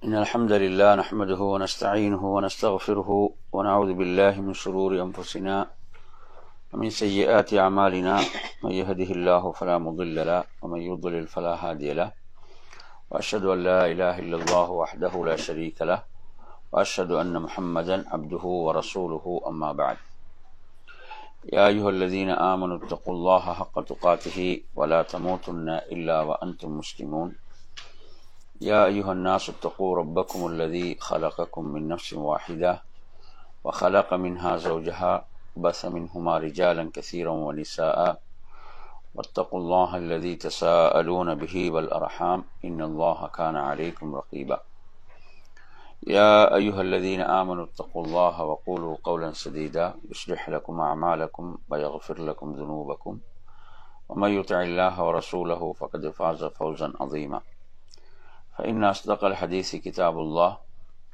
إن الحمد لله نحمده ونستعينه ونستغفره ونعوذ بالله من شرور أنفسنا ومن سيئات أعمالنا من يهده الله فلا مضل له ومن يضلل فلا هادي له وأشهد أن لا إله إلا الله وحده لا شريك له وأشهد أن محمدا عبده ورسوله أما بعد يا أيها الذين آمنوا اتقوا الله حق تقاته ولا تموتن إلا وأنتم مسلمون يا أيها الناس اتقوا ربكم الذي خلقكم من نفس واحدة وخلق منها زوجها وبث منهما رجالا كثيرا ونساء واتقوا الله الذي تساءلون به والأرحام إن الله كان عليكم رقيبا يا أيها الذين آمنوا اتقوا الله وقولوا قولا سديدا يصلح لكم أعمالكم ويغفر لكم ذنوبكم ومن يطع الله ورسوله فقد فاز فوزا عظيما فإن أصدق الحديث كتاب الله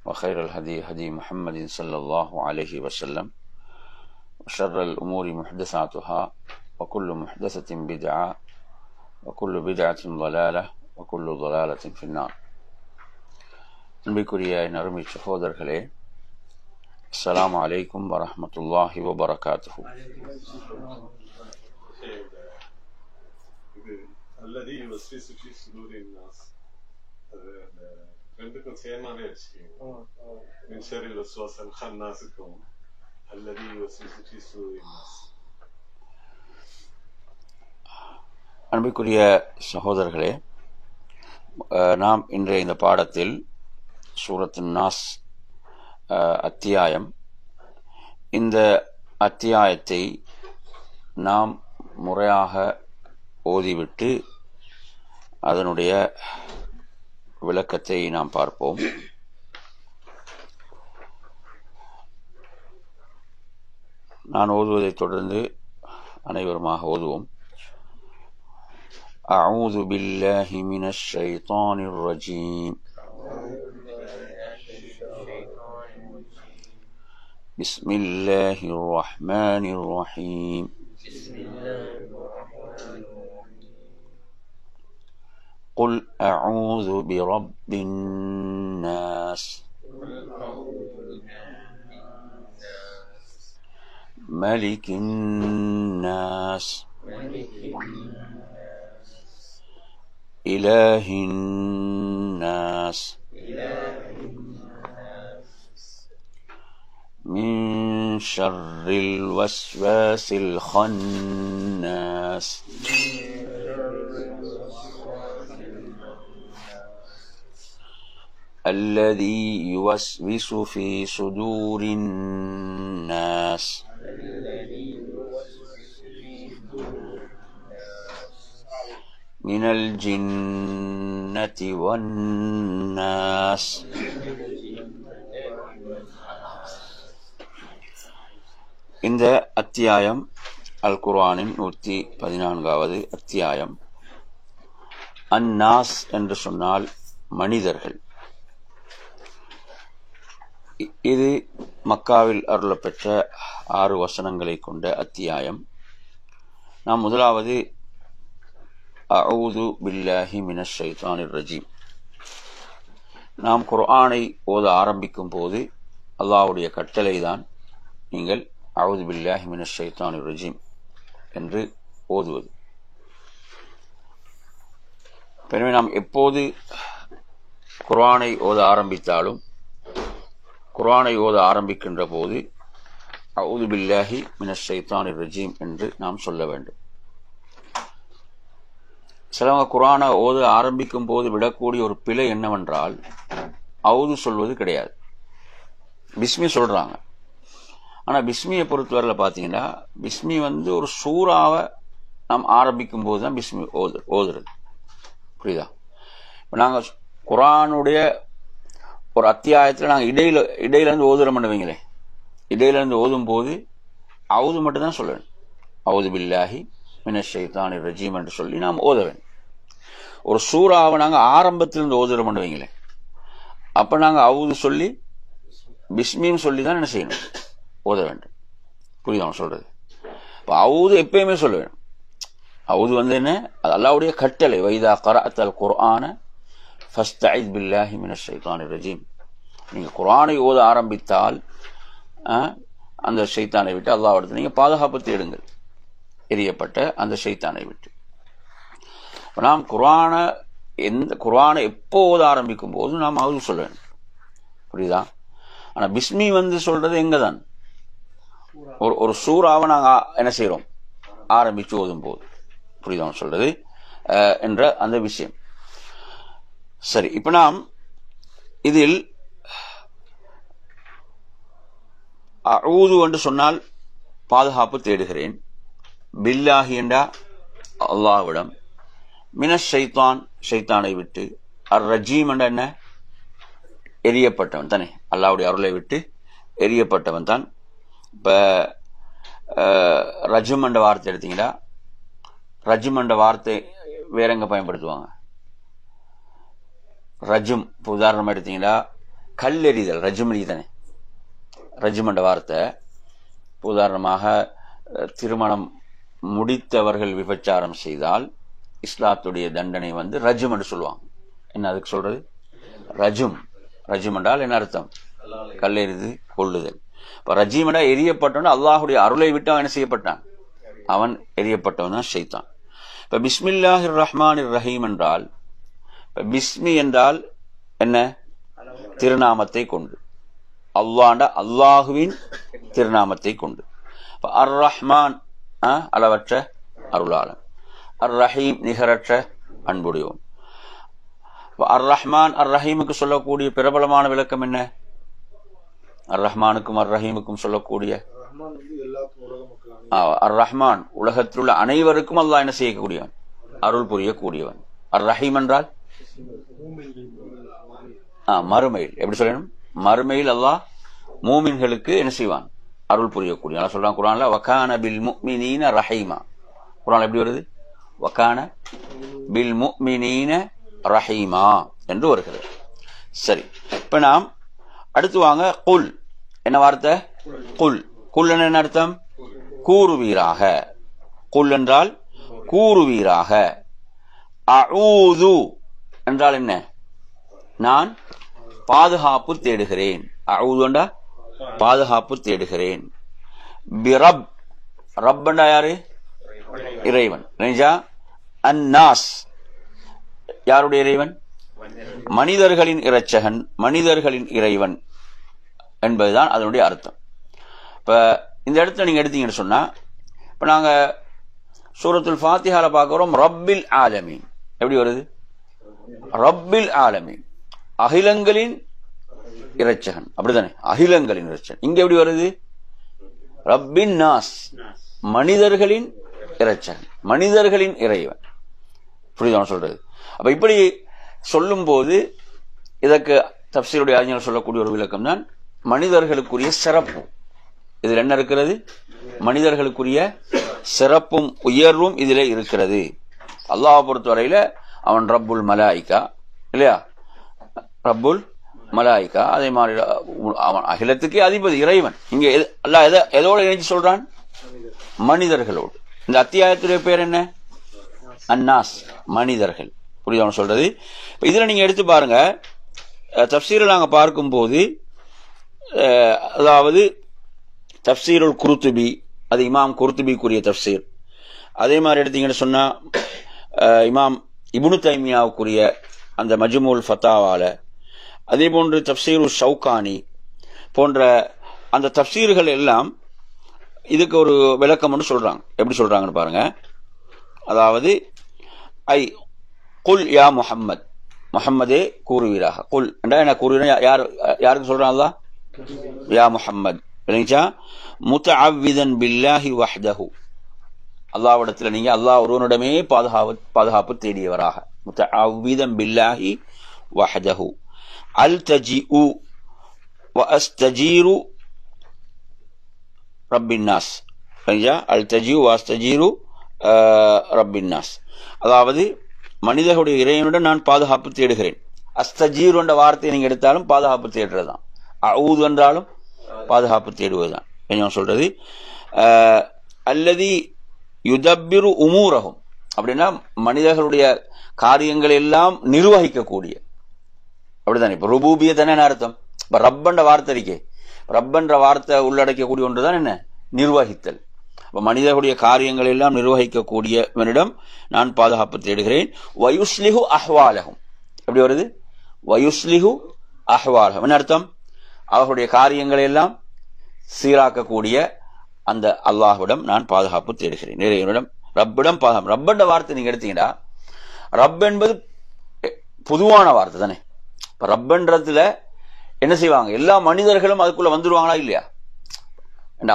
وخير الهدي هدي محمد صلى الله عليه وسلم وشر الأمور محدثاتها وكل محدثة بدعة وكل بدعة ضلالة وكل ضلالة في النار. அன்பிற்குரிய நறுமை சகோதரர்களே, அஸ்ஸலாமு அலைக்கும் வரஹ்மத்துல்லாஹி வபரகாத்துஹு. அல்லதி வஸ்விசு ஃபீ சுதூரின் நாஸ், அது அந்த ரெண்டுக்கும் சேமாவே வச்சுக்கீங்க. மின் ஷர்ரில் வஸ்வாஸில் ஹன்னாஸுக்கும் அல்லதி வஸ்விசு ஃபீ சுதூரின் நாஸ். அன்பிற்குரிய சகோதரர்களே, நாம் இன்றைய இந்த பாடத்தில் சூரத்துன் நாஸ் அத்தியாயம், இந்த அத்தியாயத்தை நாம் முறையாக ஓதிவிட்டு அதனுடைய விளக்கத்தை நாம் பார்ப்போம். நான் ஓதுவதைத் தொடர்ந்து அனைவருமாக ஓதுவோம். அஊது பில்லாஹி மினஷ் ஷைத்தானிர் ரஜீம். பிஸ்மில்லாஹிர் ரஹ்மானிர் ரஹீம். قل أعوذ برب الناس ملك الناس إله الناس من شر الوسواس الخناس الذي يوسوس في صدور الناس من الجنة والناس. இந்த அத்தியாயம் அல் குர்ஆனின் 114வது அத்தியாயம். அன்னாஸ் என்று சொன்னால் மனிதர்கள். இது மக்காவில் அருளப்பெற்ற 6 வசனங்களை கொண்ட அத்தியாயம். நாம் முதலாவது அஊது பில்லாஹி மினஷ் ஷைத்தானிர் ரஜீம். நாம் குர்ஆனை ஓத ஆரம்பிக்கும் போது அல்லாஹ்வுடைய கட்டளை தான் நீங்கள் அஊது பில்லாஹி மினஷ் ஷைத்தானிர் ரஜீம் என்று ஓதுவது. எனவே நாம் எப்போது குர்ஆனை ஓத ஆரம்பித்தாலும் குர்ஆனை ஓத ஆரம்பிக்கின்ற போது அஊது பில்லாஹி மினஷ் ஷைத்தானிர் ரஜீம் என்று நாம் சொல்ல வேண்டும். சிலவங்க குர்ஆனை ஓத ஆரம்பிக்கும் போது விடக்கூடிய ஒரு பிழை என்னவென்றால், அவுது சொல்வது கிடையாது, பிஸ்மி சொல்றாங்க. ஆனா பிஸ்மியை பொறுத்தவரையில் பார்த்தீங்கன்னா, பிஸ்மி ஒரு சூறாவை நாம் ஆரம்பிக்கும் போது தான் பிஸ்மி ஓதுறது. புரியுதா? இப்போ நாங்கள் குர்ஆனுடைய ஒரு அத்தியாயத்தில் நாங்கள் இடையில இருந்து ஓதுற பண்ணுவீங்களே, இடையில இருந்து ஓதும் போது அவுது மட்டும் தான் சொல்ல வேண்டும். அவுது பில்லாஹி மினஷ் ஷைத்தானிர் ரஜீம் என்று சொல்லி நாம் ஓத வேண்டும். ஒரு சூறாவை நாங்கள் ஆரம்பத்திலிருந்து ஓதுற பண்ணுவீங்களே, அப்ப நாங்கள் அவுது சொல்லி பிஸ்மியும் சொல்லி தான் என்ன செய்யணும், ஓத வேண்டும். புரியுதா சொல்றது? இப்போ அவுது எப்பயுமே சொல்ல வேண்டும். அவுது என்ன, அது அல்லாஹ்வுடைய கட்டளை. வைதா கரஅத்தல் குர்ஆன ஃபஸ்தஇத் பில்லாஹி மினஷ் ஷைத்தானிர் ரஜீம். நீங்கள் குர்ஆனை ஓத ஆரம்பித்தால் அந்த ஷைத்தானை விட்டு அல்லாஹ்விடத்தில் நீங்கள் பாதுகாப்பு தேடுங்கள், எரியப்பட்ட அந்த ஷைத்தானை விட்டு. நாம் குர்ஆனை எப்போ ஓத ஆரம்பிக்கும் போது நாம் அவுது சொல்ல வேண்டும், புரியுதா? ஆனால் பிஸ்மி சொல்றது எங்க தான் ஒரு சூறாவை நாங்கள் என்ன செய்கிறோம் ஆரம்பித்து ஓதும் போது, புரியுதா சொல்றது என்ற அந்த விஷயம். சரி, இப்ப நாம் இதில் அஊது என்று சொன்னால் பாதுகாப்பு தேடுகிறேன், பில்லாஹி என்றா அல்லாஹ்விடம், மினஷ் ஷைத்தான் ஷைத்தானை விட்டு, அர் ரஜீம் என்ற என்ன எரியப்பட்டவன் தானே, அல்லாஹ்வுடைய அருளை விட்டு எரியப்பட்டவன் தான். இப்ப ரஜும் என்ற வார்த்தை எடுத்தீங்களா, ரஜும் என்ற வார்த்தை வேற எங்க பயன்படுத்துவாங்க? ரஜும் இப்போ உதாரணமா எடுத்தீங்களா, கல்லெறிதல் ரஜும் தானே. ரஜும் என்ற வார்த்தை உதாரணமாக திருமணம் முடித்தவர்கள் விபச்சாரம் செய்தால் இஸ்லாத்துடைய தண்டனை ரஜும் என்று சொல்லுவாங்க. என்ன அதுக்கு சொல்றது? ரஜும். ரஜும் என்றால் என்ன அர்த்தம்? கல்லெறிது கொள்ளுதல். இப்ப ரஜீம் என்றால் எரியப்பட்டவன், அல்லாஹுடைய அருளை விட்டு அவன் என்ன செய்யப்பட்டான், அவன் எரியப்பட்டவன் தான் ஷைத்தான். இப்ப பிஸ்மில்லாஹிர் ரஹ்மானிர் ரஹீம் என்றால், பிஸ்மி என்றால் என்ன? திருநாமத்தை கொண்டு, அல்லாஹுவின் திருநாமத்தை கொண்டு. அர் ரஹ்மான் அளவற்ற அருளாளன், அர் ரஹீம் நிகரற்ற அன்புடையோன். அர் ரஹ்மான் அர் ரஹீமுக்கு சொல்லக்கூடிய பிரபலமான விளக்கம் என்ன? அர் ரஹ்மானுக்கும் அர் ரஹீமுக்கும் சொல்லக்கூடிய அர் ரஹ்மான் உலகத்தில் உள்ள அனைவருக்கும் அல்லாஹ் என்ன செய்யக்கூடியவன், அருள் புரியக்கூடியவன். அர் ரஹீம் என்றால் மறுமையில் எப்படி சொல்லணும்? மறுமையில் அல்லாஹ் மூமின்களுக்கு என்ன செய்வான், அருள் புரியக்கூடிய. அல்லாஹ் சொல்றான் குர்ஆன்ல, வகான பில் முஃமினீன ரஹீமா. குர்ஆன்ல எப்படி வருது? வகான பில் முஃமினீன ரஹீமா என்று வருகிறது. சரி, இப்ப நாம் அடுத்து வாங்க. குல் என்ன வார்த்தை? குல். குல் என்ன அர்த்தம்? கூறுவீராக. குல் என்றால் கூறுவீராக. அஊது என்றால் என்ன? நான் பாதுகாப்பு தேடுகிறேன். அஊது என்றா பாதுகாப்பு தேடுகிறேன். பிரப், ரப் என்றா யாரு? இறைவன். அன்னாஸ் யாருடைய இறைவன்? மனிதர்களின் இரட்சகன், மனிதர்களின் இறைவன் என்பதுதான் அதனுடைய அர்த்தம். இப்ப இந்த இடத்துல நீங்க எடுத்தீங்கன்னு சொன்னா, இப்ப நாங்க சூரத்துல் ஃபாத்திஹால பார்க்கிறோம், ரப்பில் ஆலமீன். எப்படி வருது? ரப்பில் ஆலமீன், அகிலங்களின் இரட்சகன், அப்படித்தானே? அகிலங்களின் இரட்சகன். இங்க எப்படி வருது? ரப்பின் நாஸ், மனிதர்களின் இரட்சகன், மனிதர்களின் இறைவன். புரியுதா சொல்றது? அப்ப இப்படி சொல்லும் போது இதற்கு தஃப்சீருடைய அறிஞர்கள் சொல்லக்கூடிய ஒரு விளக்கம் தான் மனிதர்களுக்குரிய சிறப்பு. இதில் என்ன இருக்கிறது? மனிதர்களுக்குரிய சிறப்பும் உயர்வும் இதிலே இருக்கிறது. அல்லாஹ் பொறுத்தவரையில அவன் ரப்புல் மலாயிகா இல்லையா? ரப்புல் மலாயிகா. அதே மாதிரி அவன் அகிலத்துக்கே அதிபதி, இறைவன். இங்க அல்லாஹ் எதோட இணைச்சு சொல்றான்? மனிதர்களோடு. இந்த அத்தியாயத்துடைய பேர் என்ன? அன்னாஸ், மனிதர்கள். புரியுதா சொல்றது? இதுல நீங்க எடுத்து பாருங்க, தஃப்சீரில் நாங்க பார்க்கும் போது, அதாவது தஃப்சீருல் குர்துபி, அது இமாம் குர்துபிக்குரிய தஃப்சீர். அதே மாதிரி எடுத்தீங்கன்னு சொன்னா இமாம் இப்னு தைமியாவுக்குரிய அந்த மஜ்முல் ஃபத்தாவால, அதே போன்று தஃப்சீருல் ஷௌகானி போன்ற அந்த தஃப்சீர்கள் எல்லாம் இதுக்கு ஒரு விளக்கம் சொல்றாங்க. எப்படி சொல்றாங்கன்னு பாருங்க. அதாவது ஐ குல் யா முஹம்மத், முஹம்மதே கூறுவீராக. குல் என்றா என்ன கூறுவீரா? யாருக்கு சொல்றான் அல்லாஹ்? யா முஹம்மத். முத்தஅவ்விதன் பில்லாஹி வஹ்தஹு, அல்லாஹ்விடத்தில் நீங்க அல்லாஹ் ஒருவனிடமே பாதுகாப்பு தேடியவராக. முத்தஅவ்விதன் பில்லாஹி வஹ்தஹு. அல்தஜிஉ வ அஸ்தஜீரு ரப்பின் நாஸ். அல்தஜிஉ வ அஸ்தஜீரு ரப்பின் நாஸ். அதாவது மனிதர்களுடைய இறைவனுடன் நான் பாதுகாப்பு தேடுகிறேன். அஸ்தஜீர் என்ற வார்த்தையை நீங்க எடுத்தாலும் பாதுகாப்பு தேடுறதுதான். அஊது என்றாலும் பாதுகாப்பு தேடுவதுதான். என்ன சொல்றது? அல்லதி யுதப்பிரு உமூரஹும், அப்படின்னா மனிதர்களுடைய காரியங்கள் எல்லாம் நிர்வகிக்கக்கூடிய, அப்படித்தானே. இப்ப ருபூபியத் என்ன அர்த்தம்? இப்ப ரப்பன்ற வார்த்தை இருக்கே, ரப்பன்ற வார்த்தை உள்ளடக்கக்கூடிய ஒன்றுதான் என்ன? நிர்வகித்தல். அப்ப மனிதர்களுடைய காரியங்கள் எல்லாம் நிர்வகிக்கக்கூடியவனிடம் நான் பாதுகாப்பு தேடுகிறேன். வயுஸ்லிஹு அஹ்வாலஹும், எப்படி வருது? வயுஸ்லிஹு அஹ்வாலஹும் என்ன அர்த்தம்? அவர்களுடைய காரியங்களை எல்லாம் சீராக்கக்கூடிய அந்த அல்லாஹ்விடம் நான் பாதுகாப்பு தேடுகிறேன். இறைவனிடம், ரப்பிடம் பாதுகாப்பு. ரப்பன்ற வார்த்தை நீங்க எடுத்தீங்கன்னா, ரப் என்பது பொதுவான வார்த்தை தானே. இப்ப ரப்பன்றதுல என்ன செய்வாங்க? எல்லா மனிதர்களும் அதுக்குள்ள வந்துருவாங்களா இல்லையா?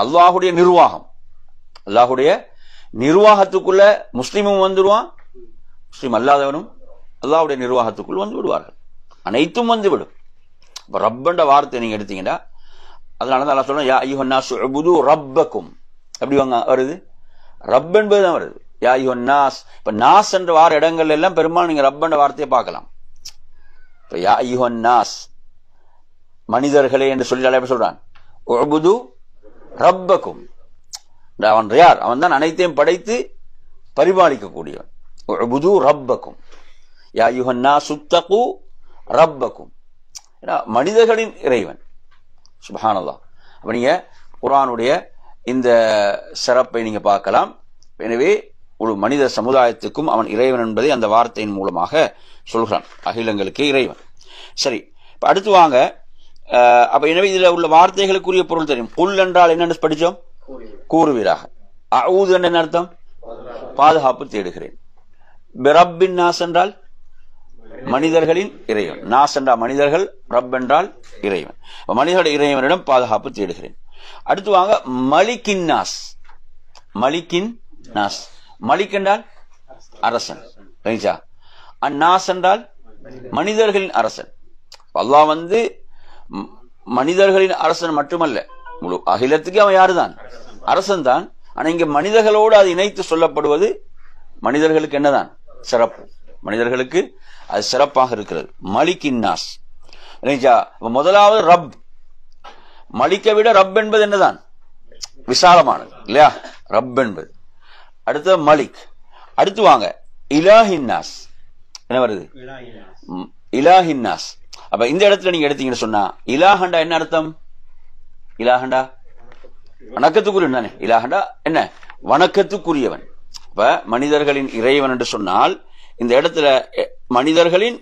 அல்லாஹுடைய நிர்வாகம், அல்லாஹுடைய நிர்வாகத்துக்குள்ள முஸ்லிமும் வந்துடுவான், முஸ்லிம் அல்லாதவனும் அல்லாஹுடைய நிர்வாகத்துக்குள் வந்து விடுவார்கள். அனைத்தும் வந்துவிடும். இப்ப ரப்பன்ற வார்த்தை நீங்க எடுத்தீங்கன்னா, அதனாலதான் அல்லாஹ் சொல்றான், யா அய்யுஹன்னாஸ் உஅ்புது ரப்பக்கும். எப்படி வருது? ரப் என்பதுதான் வருது. யா அய்யுஹன்னாஸ். இப்ப நாஸ் என்ற வார இடங்கள் எல்லாம் பெரும்பாலும் நீங்க ரப்பன்ற வார்த்தையை பார்க்கலாம். இப்ப யா அய்யுஹன்னாஸ் மனிதர்களே என்று சொல்லி அல்லாஹ் சொல்றான், உஅ்புது ரப்பக்கும். அவன் யார்? அவன் தான் அனைத்தையும் படைத்து பரிபாலிக்கக்கூடியவன். உஅ்புது ரப்பக்கும் யா அய்யுஹன்னாஸ் உத்தகு ரப்பக்கும். மனிதர்களின் இறைவன். சுப்ஹானல்லாஹ். அப்ப நீங்க குர்ஆனுடைய இந்த சிறப்பை நீங்க பார்க்கலாம். எனவே ஒரு மனித சமுதாயத்துக்கும் அவன் இறைவன் என்பதை அந்த வார்த்தையின் மூலமாக சொல்கிறான். அகிலங்களுக்கு இறைவன். சரி, இப்ப அடுத்து வாங்க. அப்ப எனவே இதுல உள்ள வார்த்தைகளுக்குரிய பொருள் தெரியும். குல் என்றால் என்னன்னு படிச்சோம், கூறுவீராக. அஊது என்ன அர்த்தம்? பாதுகாப்பு தேடுகிறேன். பிரப்பின் நாஸ் என்றால் மனிதர்களின் இறைவன். நாஸ் என்றால் மனிதர்கள், ரப் என்றால் இறைவன். மனிதர்களுடைய இறைவனிடம் பாதுகாப்பு தேடுகிறேன். அடுத்து வாங்க, மலிக்கின் நாஸ். மலிக்கின் நாஸ். மலிக் என்றால் அரசன். அந்நாஸ் என்றால் மனிதர்களின் அரசன். அல்லாஹ் வந்து மனிதர்களின் அரசன் மட்டுமல்ல, முழு அகிலத்துக்கு அவன் யாருதான்? அரசன் தான். ஆனா இங்க மனிதர்களோடு அது இணைத்து சொல்லப்படுவது மனிதர்களுக்கு என்னதான் சிறப்பு? மனிதர்களுக்கு அது சிறப்பாக இருக்கிறது. மலிக்கின் நாஸ். முதலாவது ரப். மலிக்கை விட ரப் என்பது என்னதான்? விசாலமானது இல்லையா? ரப் என்பது. அடுத்த மலிக். அடுத்து வாங்க, இலாஹின் நாஸ். என்ன வருது? இலாஹின் நாஸ். அப்ப இந்த இடத்துல நீங்க எடுத்தீங்கன்னு சொன்னா, இலாஹண்டா என்ன அர்த்தம்? இலாஹண்டா வணக்கத்துக்குரியவன் தானே. இலாஹண்டா என்ன? வணக்கத்துக்குரியவன். இப்ப மனிதர்களின் இறைவன் என்று சொன்னால், இந்த இடத்துல மனிதர்களின்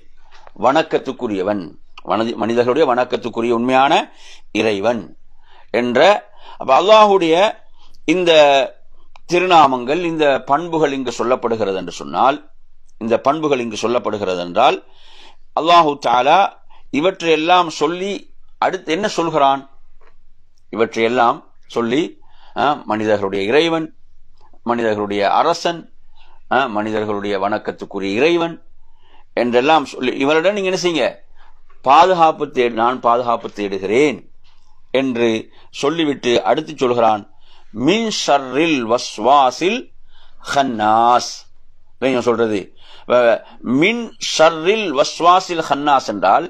வணக்கத்துக்குரியவன், மனிதர்களுடைய வணக்கத்துக்குரிய உண்மையான இறைவன் என்ற அப்ப அல்லாஹுடைய இந்த திருநாமங்கள், இந்த பண்புகள் இங்கு சொல்லப்படுகிறது என்று சொன்னால், இந்த பண்புகள் இங்கு சொல்லப்படுகிறது என்றால், அல்லாஹு தஆலா இவற்றையெல்லாம் சொல்லி அடுத்து என்ன சொல்கிறான்? இவற்றையெல்லாம் சொல்லி மனிதர்களுடைய இறைவன், மனிதர்களுடைய அரசன், மனிதர்களுடைய வணக்கத்துக்குரிய இறைவன் என்றெல்லாம் சொல்லி இவரிடம் நீங்க என்ன செய்யுங்க? பாதுகாப்பு தேடு, நான் பாதுகாப்பு தேடுகிறேன் என்று சொல்லிவிட்டு அடுத்து சொல்கிறான், மின் ஷர்ரில் வஸ்வாசில் ஹன்னாஸ். சொல்றது மின் ஷர்ரில் வஸ்வாசில் ஹன்னாஸ் என்றால்,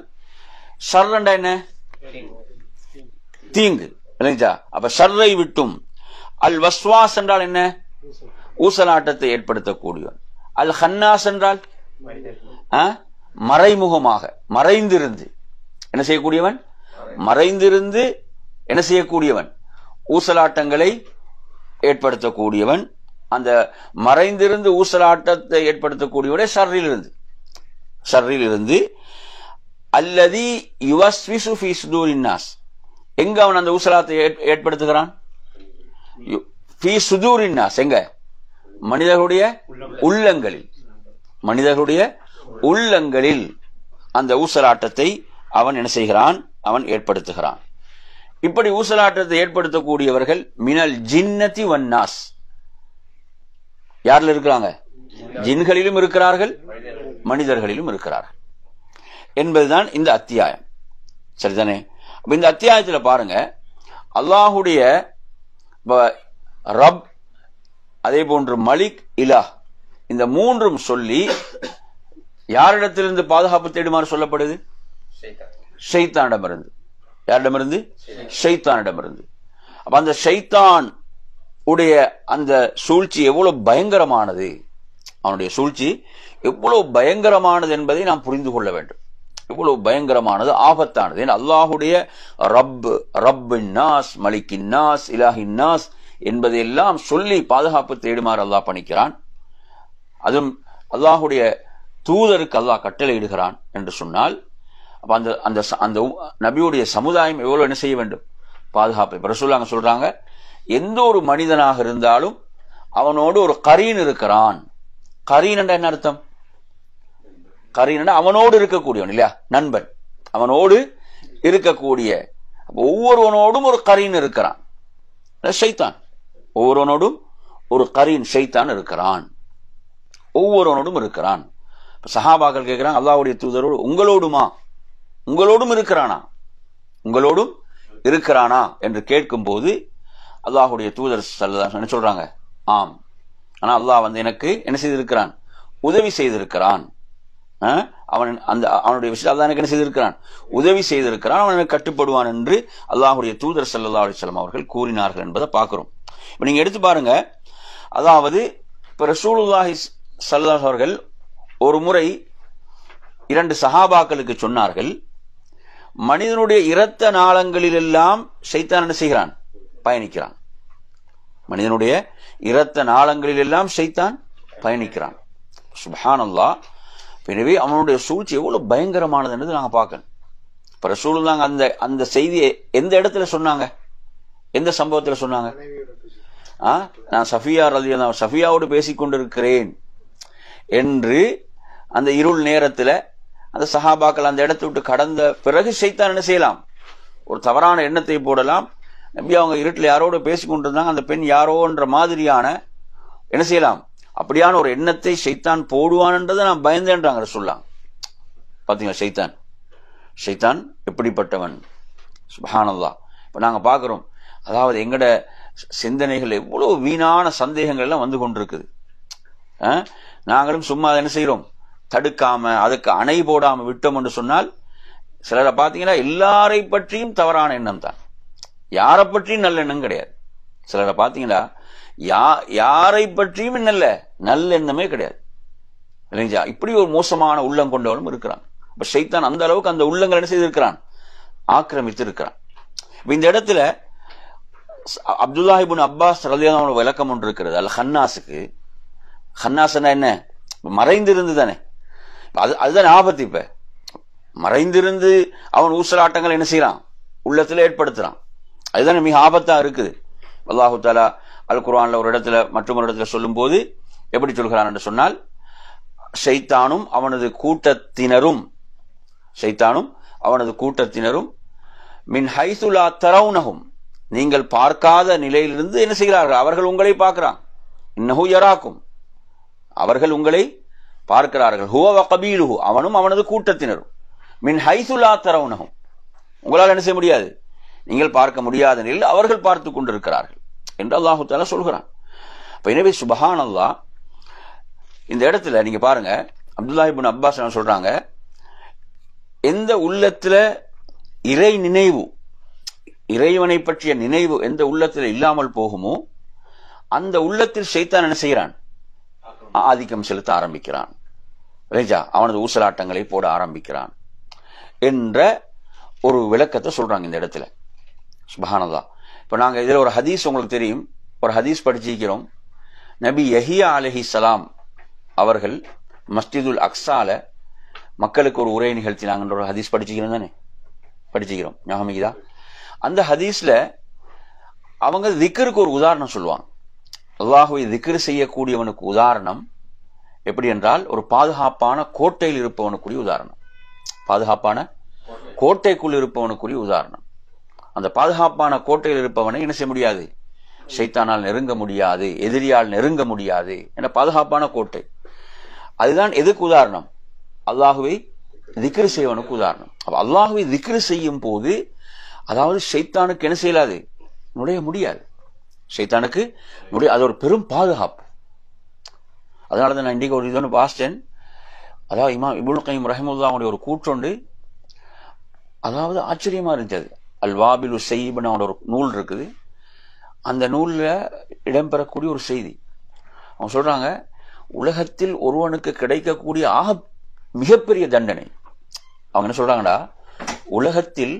ஷர் என்றா என்ன? தீங்கு. அப்ப ஷர்ரை விட்டும். அல் வஸ்வாஸ் என்றால் என்ன? ஊசலாட்டத்தை ஏற்படுத்தக்கூடியவன். அல் ஹன்னாஸ் என்றால் மறைமுகமாக, மறைந்திருந்து என்ன செய்யக்கூடியவன்? மறைந்திருந்து என்ன செய்யக்கூடியவன்? ஊசலாட்டங்களை ஏற்படுத்தக்கூடியவன். அந்த மறைந்திருந்து ஊசலாட்டத்தை ஏற்படுத்தக்கூடியவனே ஷர்ரில் இருந்து. அல்லதி யுவஸ்விசு ஃபீ சுதூரின் நாஸ். எங்க அவன் அந்த ஊசலாத்தை ஏற்படுத்துகிறான்? ஃபீ சுதூரின் நாஸ். எங்க? மனிதர்களுடைய உள்ளங்களில். மனிதர்களுடைய உள்ளங்களில் அந்த ஊசலாட்டத்தை அவன் என்ன செய்கிறான்? அவன் ஏற்படுத்துகிறான். இப்படி ஊசலாட்டத்தை ஏற்படுத்தக்கூடியவர்கள் மினல் ஜின்னதி வன்னாஸ். யாரில் இருக்கிறாங்க? ஜின்களிலும் இருக்கிறார்கள், மனிதர்களிலும் இருக்கிறார்கள் என்பதுதான் இந்த அத்தியாயம். சரிதானே? இந்த அத்தியாயத்துல பாருங்க, அல்லாஹுடைய ரப், அதே போன்று மலிக், இலாஹ், இந்த மூன்றும் சொல்லி யாரிடத்திலிருந்து பாதுகாப்பு தேடுமாறு சொல்லப்படுது? ஷைத்தானிடமிருந்து. யாரிடமிருந்து? ஷைத்தானிடமிருந்து. அப்ப அந்த ஷைத்தான் உடைய அந்த சூழ்ச்சி எவ்வளவு பயங்கரமானது, அவனுடைய சூழ்ச்சி எவ்வளவு பயங்கரமானது என்பதை நாம் புரிந்து கொள்ள வேண்டும். எவ்வளவு பயங்கரமானது, ஆபத்தானது. ஏன்னா அல்லாஹுடைய ரப்பின் நாஸ், மலிக்கின் நாஸ், இலாஹின் நாஸ் என்பதையெல்லாம் சொல்லி பாதுகாப்பு தேடுமாறு அல்லாஹ் பணிக்கிறான். அதுவும் அல்லாஹுடைய தூதருக்கு அல்லாஹ் கட்டளை இடுகிறான் என்று சொன்னால், அப்ப அந்த நபியுடைய சமுதாயம் எவ்வளவு என்ன செய்ய வேண்டும், பாதுகாப்பை. ரசூலுல்லாஹ் சொல்றாங்க, எந்த ஒரு மனிதனாக இருந்தாலும் அவனோடு ஒரு கரீன் இருக்கிறான். கரீன் என்ற என்ன அர்த்தம்? கரீன் அவனோடு இருக்கக்கூடியவன் இல்லையா, நண்பன், அவனோடு இருக்கக்கூடிய. ஒவ்வொருவனோடும் ஒரு கரீன் இருக்கிறான், ஷைத்தான். ஒவ்வொருவனோடும் ஒரு கரீன் ஷைத்தான் இருக்கிறான், ஒவ்வொருவனோடும் இருக்கிறான். சஹாபாக்கள் கேட்கிறான், அல்லாஹ்வுடைய தூதரோடு உங்களோடும் இருக்கிறானா, உங்களோடும் இருக்கிறானா என்று கேட்கும் போது அல்லாஹ்வுடைய தூதர் ஸல்லல்லாஹு அலைஹி சொல்றாங்க, ஆம், ஆனா அல்லாஹ் எனக்கு என்ன செய்திருக்கிறான், உதவி செய்திருக்கிறான். அவனுடைய விஷயம் அல்லாஹ் எனக்கு என்ன செய்திருக்கிறான், உதவி செய்திருக்கிறான், அவன் எனக்கு கட்டுப்படுவான் என்று அல்லாஹ்வுடைய தூதர் ஸல்லல்லாஹு அலைஹி வஸல்லம் அவர்கள் கூறினார்கள் என்பதை பார்க்கிறோம். இப்ப நீங்க எடுத்து பாருங்க, அதாவது இப்ப ரசூலுல்லாஹி ஸல்லல்லாஹு அவர்கள் ஒரு முறை 2 சஹாபாக்களுக்கு சொன்னார்கள், மனிதனுடைய இரத்த நாளங்களில் எல்லாம் ஷைத்தான் என்ன செய்கிறான், பயணிக்கிறான். மனிதனுடைய இரத்த நாளங்களில் எல்லாம் ஷைத்தான் பயணிக்கிறான். சுப்ஹானல்லாஹ். எனவே அவனுடைய சூழ்ச்சி எவ்வளவு பயங்கரமானது என்று நாங்க பார்க்கணும். இப்ப ரசூலுல்லாஹ் அந்த செய்தியை எந்த இடத்துல சொன்னாங்க, எந்த சம்பவத்துல சொன்னாங்க? நான் சஃபியா ரலியல்லாஹு சஃபியாவோடு பேசிக் கொண்டிருக்கிறேன் என்று அந்த இருள் நேரத்துல அந்த சஹாபாக்கள் அந்த இடத்தை விட்டு கடந்த பிறகு ஷைத்தான் என்ன செய்யலாம், ஒரு தவறான எண்ணத்தை போடலாம். நபி அவங்க இருட்டில் யாரோட பேசிக் கொண்டிருந்தாங்க, அந்த பெண் யாரோன்ற மாதிரியான என்ன செய்யலாம், அப்படியான ஒரு எண்ணத்தை ஷைத்தான் போடுவான்ன்றதை நான் பயந்தேன்றாங்க சொல்லலாம். பாத்தீங்களா, ஷைத்தான் எப்படிப்பட்டவன், சுப்ஹானல்லாஹ். இப்ப நாங்க பாக்குறோம், அதாவது எங்கட சிந்தனைகள் எவ்வளவு வீணான சந்தேகங்கள் எல்லாம் வந்து கொண்டிருக்குது. நாங்களும் சும்மா என்ன செய்யறோம், தடுக்காம அதுக்கு அணை போடாம விட்டோம் என்று சொன்னால், சிலரை பாத்தீங்கன்னா எல்லாரை பற்றியும் தவறான எண்ணம் தான், யாரை பற்றியும் நல்ல எண்ணம் கிடையாது. சிலரை பாத்தீங்கன்னா யாரை பற்றியும் நல்ல எண்ணமே கிடையாது இல்லைங்களா. இப்படி ஒரு மோசமான உள்ளம் கொண்டவனும் இருக்கிறான். இப்ப ஷைத்தான் அந்த அளவுக்கு அந்த உள்ளங்கள் என்ன செய்திருக்கிறான், ஆக்கிரமித்து இருக்கிறான். இந்த இடத்துல அப்துல்லாஹ் இப்னு அப்பாஸ் ரலியல்லாஹு அன்ஹு விளக்கம் ஒன்று இருக்கிறது. அல் ஹன்னாஸுக்கு, ஹன்னாஸ்னா என்ன, மறைந்திருந்து தானே, அதுதான் ஆபத்து. இப்ப மறைந்திருந்து அவன் ஊசலாட்டங்கள் என்ன செய்யறான், உள்ளத்துல ஏற்படுத்துறான். அதுதான் மிக ஆபத்தா இருக்குது. அல்லாஹு தஆலா அல் குர்ஆன்ல ஒரு இடத்துல மற்றொரு இடத்துல சொல்லும் போது எப்படி சொல்கிறான் என்று சொன்னால், ஷைத்தானும் அவனது கூட்டத்தினரும் மின் ஹைசு லா தரவுனஹும், நீங்கள் பார்க்காத நிலையிலிருந்து என்ன செய்கிறார்கள், அவர்கள் உங்களை பார்க்கிறான். இன்னஹு யராக்கும், அவர்கள் உங்களை பார்க்கிறார்கள். ஹுவ வ கபீலுஹு, அவனும் அவனது கூட்டத்தினரும். மின் ஹைசு லா தரவுனஹும், உங்களால் என்ன செய்ய முடியாது, நீங்கள் பார்க்க முடியாத நிலையில் அவர்கள் பார்த்து கொண்டிருக்கிறார்கள் என்று அல்லாஹு தஆலா சொல்கிறான். எனவே சுப்ஹானல்லாஹ், இந்த இடத்துல நீங்க பாருங்க, அப்துல்லாஹ் இப்னு அப்பாஸ் சொல்றாங்க, எந்த உள்ளத்துல இறை நினைவு, இறைவனை பற்றிய நினைவு எந்த உள்ளத்துல இல்லாமல் போகுமோ அந்த உள்ளத்தில் ஷைத்தான் என்ன செய்கிறான், ஆதிக்கம் செலுத்த ஆரம்பிக்கிறான். அவனது ஊசலாட்டங்களை போட ஆரம்பிக்கிறான் என்ற ஒரு விளக்கத்தை சொல்றாங்க இந்த இடத்துல. சுப்ஹானல்லாஹ். இப்ப நாங்க இதுல ஒரு ஹதீஸ் உங்களுக்கு தெரியும், ஒரு ஹதீஸ் படிச்சிருக்கிறோம். நபி யஹ்யா அலைஹிஸ்ஸலாம் அவர்கள் மஸ்ஜிதுல் அக்ஸால மக்களுக்கு ஒரு உரை நிகழ்த்தினாங்கன்ற ஒரு ஹதீஸ் படிச்சிக்கிறோம் தானே, படிச்சிக்கிறோம், ஞாபகமிக்குதா? அந்த ஹதீஸ்ல அவங்க திக்ருக்கு ஒரு உதாரணம் சொல்லுவாங்க. அல்லாஹ்வை திக்ர் செய்யக்கூடியவனுக்கு உதாரணம் எப்படி என்றால், ஒரு பாதுகாப்பான கோட்டையில் இருப்பவனுக்குரிய உதாரணம், பாதுகாப்பான கோட்டைக்குள் இருப்பவனுக்குரிய உதாரணம். அந்த பாதுகாப்பான கோட்டையில் இருப்பவனை என்ன செய்ய முடியாது, ஷைத்தானால் நெருங்க முடியாது, எதிரியால் நெருங்க முடியாது என்ற பாதுகாப்பான கோட்டை. அதுதான் எதுக்கு உதாரணம், அல்லாஹுவை திக்ர் செய்வனுக்கு உதாரணம். அப்ப அல்லாஹுவை திக்ர் செய்யும் போது அதாவது ஷைத்தானுக்கு என்ன செய்யலாது, நுழைய முடியாது. ஷைத்தானுக்கு அது ஒரு பெரும் பாதுகாப்பு. அதனாலதான் நான் இன்றைக்கு ஒரு இது ஒன்று வாசித்தேன். அதாவது இமாம் இப்னு கைம் ரஹிமத்துல்லாஹுடைய ஒரு கூற்றுண்டு, அதாவது ஆச்சரியமா இருந்துச்சு. அல் வாபிலு ஸையிப்னு ஒரு நூல் இருக்குது. அந்த நூல்ல இடம்பெறக்கூடிய ஒரு செய்தி, அவங்க சொல்றாங்க, உலகத்தில் ஒருவனுக்கு கிடைக்கக்கூடிய மிகப்பெரிய தண்டனை, அவங்க என்ன சொல்றாங்கடா, உலகத்தில்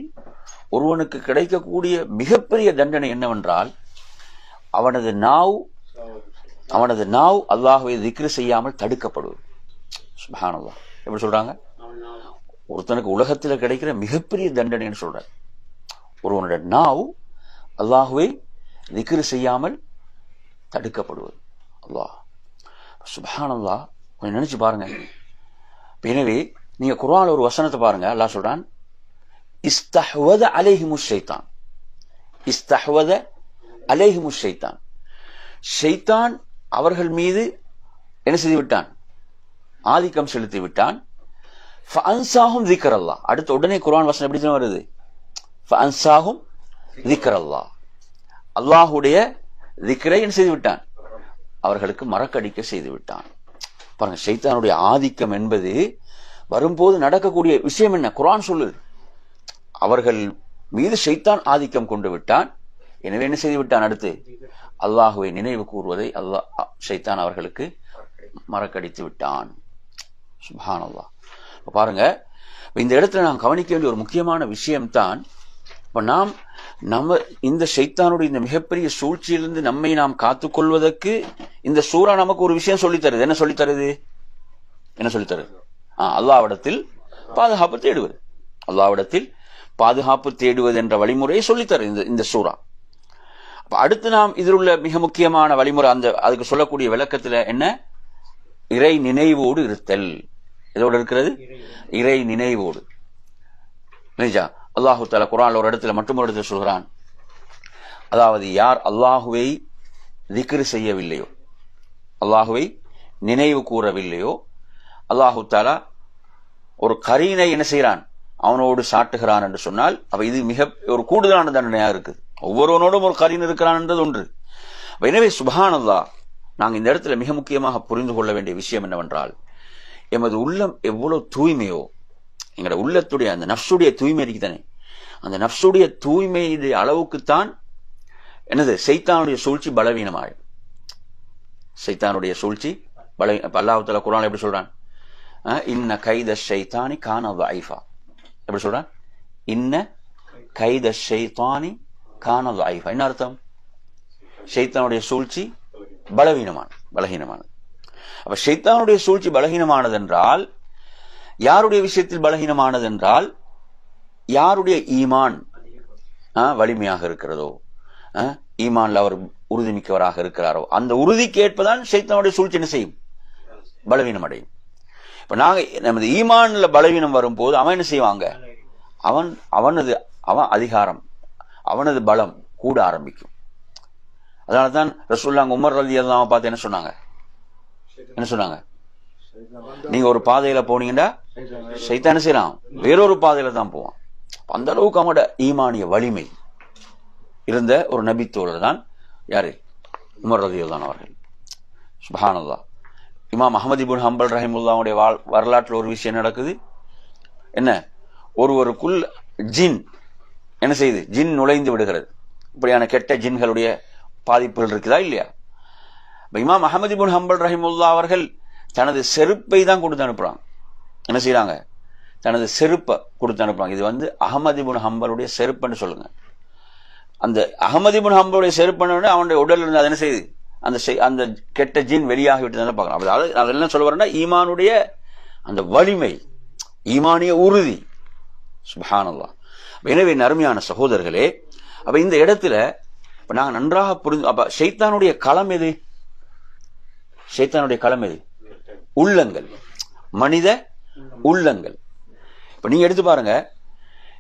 ஒருவனுக்கு கிடைக்கக்கூடிய மிகப்பெரிய தண்டனை என்னவென்றால் அவனது நாவ் அல்லாஹ்வை திக்ரு செய்யாமல் தடுக்கப்படுவது. சுப்ஹானல்லாஹ். எப்படி சொல்றாங்க? ஒருத்தனுக்கு உலகத்தில் கிடைக்கிற மிகப்பெரிய தண்டனைன்னு சொல்றார், ஒருவனுடைய நாவ் அல்லாஹ்வை திக்ரு செய்யாமல் தடுக்கப்படுவது. அல்லாஹ் சுப்ஹானல்லாஹ். கொஞ்சம் நினைச்சு பாருங்க. எனவே நீங்க குர்ஆன்ல ஒரு வசனத்தை பாருங்க. அல்லாஹ் சொல்றான், இஸ்தஹ்வத அலைஹிமுஷ் ஷைத்தான். இஸ்தஹ்வத அலைஹிமுஷ் ஷைத்தான். ஷைத்தான் அவர்கள் மீது என்ன செய்து விட்டான்? ஆதிக்கம் செலுத்தி விட்டான். ஃபஅன்சாஹும் ஸிக்ரல்லாஹ். அடுத்து உடனே குர்ஆன் வசனம் எப்படி வருது? ஃபஅன்சாஹும் ஸிக்ரல்லாஹ். அல்லாஹ்வுடைய ஸிக்ரை என்ன செய்து விட்டான்? அவர்களுக்கு மறக்கடிக்க செய்து விட்டான். பாருங்க, ஷைத்தானுடைய ஆதிக்கம் என்பது வரும்போது நடக்கக்கூடிய விஷயம் என்ன? குர்ஆன் சொல்லுது, அவர்கள் மீது ஷைத்தான் ஆதிக்கம் கொண்டு விட்டான். எனவே என்ன செய்து விட்டான்? அடுத்து அல்லாஹுவை நினைவு கூறுவதை ஷைத்தான் அவர்களுக்கு மறக்கடித்து விட்டான். சுப்ஹானல்லாஹ். பாருங்க, இந்த இடத்துல நாம் கவனிக்க வேண்டிய ஒரு முக்கியமான விஷயம்தான், இப்ப நம்ம இந்த ஷைத்தானுடைய இந்த மிகப்பெரிய சூழ்ச்சியிலிருந்து நம்மை நாம் காத்துக்கொள்வதற்கு இந்த சூரா நமக்கு ஒரு விஷயம் சொல்லித்தருது. என்ன சொல்லித்தருது? அல்லாஹ்விடத்தில் பாதுகாப்பு தேடுவது. அல்லாஹ்விடத்தில் பாதுகாப்பு தேடுவது என்ற வழிமுறையை சொல்லித்தருது இந்த சூரா. அடுத்து நாம் இதில் உள்ள மிக முக்கியமான வழிமுறை, அதுக்கு சொல்லக்கூடிய விளக்கத்துல என்ன? இறை நினைவோடு இருத்தல். இதோடு இருக்கிறது இறை நினைவோடு. அல்லாஹு தஆலா குர்ஆன்ல ஒரு இடத்துல மட்டும் ஒரு இடத்துல சொல்கிறான், அதாவது யார் அல்லாஹுவை திக்ர் செய்யவில்லையோ, அல்லாஹுவை நினைவு கூறவில்லையோ, அல்லாஹு தஆலா ஒரு கரீனை என்ன செய்கிறான்? அவனோடு சாட்டுகிறான் என்று சொன்னால், அப்ப இது மிக ஒரு கூடுதலான தண்டனையா இருக்குது. ஒவ்வொருவனோடும் ஒரு கரீன் இருக்கிறான் என்றது ஒன்று. எனவே சுப்ஹானல்லாஹ், நாங்கள் இந்த இடத்துல மிக முக்கியமாக புரிந்து கொள்ள வேண்டிய விஷயம் என்னவென்றால், எமது உள்ளம் எவ்வளவு தூய்மையோ, எங்களோட உள்ளத்துடைய அந்த நஃப்ஸுடைய தூய்மை இருக்குதானே, அந்த நஃப்ஸுடைய தூய்மையுடைய அளவுக்குத்தான் என்னது ஷைத்தானுடைய சூழ்ச்சி பலவீனமாகும். ஷைத்தானுடைய சூழ்ச்சி அல்லாஹ் தஆலா குர்ஆன்ல எப்படி சொல்றான்? இன்ன கைத ஷைத்தானி கான ضعيفا. எப்படி சொல்றான்? இன்ன கைத ஷைத்தானி கான ضعيفا. என்ன அர்த்தம்? ஷைத்தானுடைய சூழ்ச்சி பலகீனமானது. அப்ப ஷைத்தானுடைய சூழ்ச்சி பலகீனமானது என்றால் யாருடைய விஷயத்தில் பலகீனமானது என்றால், யாருடைய ஈமான் வலிமையாக இருக்கிறதோ, ஈமான்ல அவர் உறுதிமிக்கவராக இருக்கிறாரோ, அந்த உறுதிக்கு ஏற்பதான் ஷைத்தானுடைய சூழ்ச்சி என்ன செய்யும்? பலவீனம் அடையும். இப்ப நமது ஈமான்ல பலவீனம் வரும்போது அவன் என்ன செய்வாங்க? அவன் அதிகாரம், அவனது பலம் கூட ஆரம்பிக்கும். அதனாலதான் ரசூலுல்லாஹ் உமர் ரலியல்லாஹு பார்த்து என்ன சொன்னாங்க? நீங்க ஒரு பாதையில போனீங்கன்னா ஷைத்தான் என்ன செய்யறான்? வேறொரு பாதையில தான் போவான். அந்த அளவுக்கு அவனோட ஈமானிய வலிமை இருந்த ஒரு நபித்தோழர் தான் யாரு? உமர் ரலியல்லாஹு அவர்கள். சுப்ஹானல்லாஹ். இமாம் அஹ்மத் இப்னு ஹம்பல் ரஹிமஹுல்லாஹ்வுடைய வரலாற்றில் ஒரு விஷயம் நடக்குது. என்ன? ஒருவருக்குள் ஜின் என்ன செய்யுது? ஜின் நுழைந்து விடுகிறது. இப்படியான கெட்ட ஜின்களுடைய பாதிப்புகள் இருக்குதா இல்லையா? இமாம் அஹ்மத் இப்னு ஹம்பல் ரஹிமஹுல்லாஹ் அவர்கள் தனது செருப்பை தான் கொடுத்து அனுப்புறாங்க. என்ன செய்யறாங்க? தனது செருப்பை கொடுத்து அனுப்புறாங்க. இது அஹ்மத் இப்னு ஹம்பலுடைய செருப்புன்னு சொல்லுங்க. அந்த அஹ்மத் இப்னு ஹம்பலுடைய செருப்புன்னு அவனுடைய உடல் இருந்து அது என்ன செய்யுது? அந்த கெட்ட ஜின் வெளியாகி விட்டு பார்க்கலாம். அதெல்லாம் சொல்ல வரேன்னா ஈமானுடைய அந்த வலிமை, ஈமானிய உறுதி. சுப்ஹானல்லாஹ். எனவே அருமையான சகோதரர்களே, அப்ப இந்த இடத்துல இப்ப நாங்க நன்றாக புரிந்து, அப்ப ஷைத்தானுடைய களம் எது? ஷைத்தானுடைய களம் எது? உள்ளங்கள், மனித உள்ளங்கள். இப்ப நீங்க எடுத்து பாருங்க.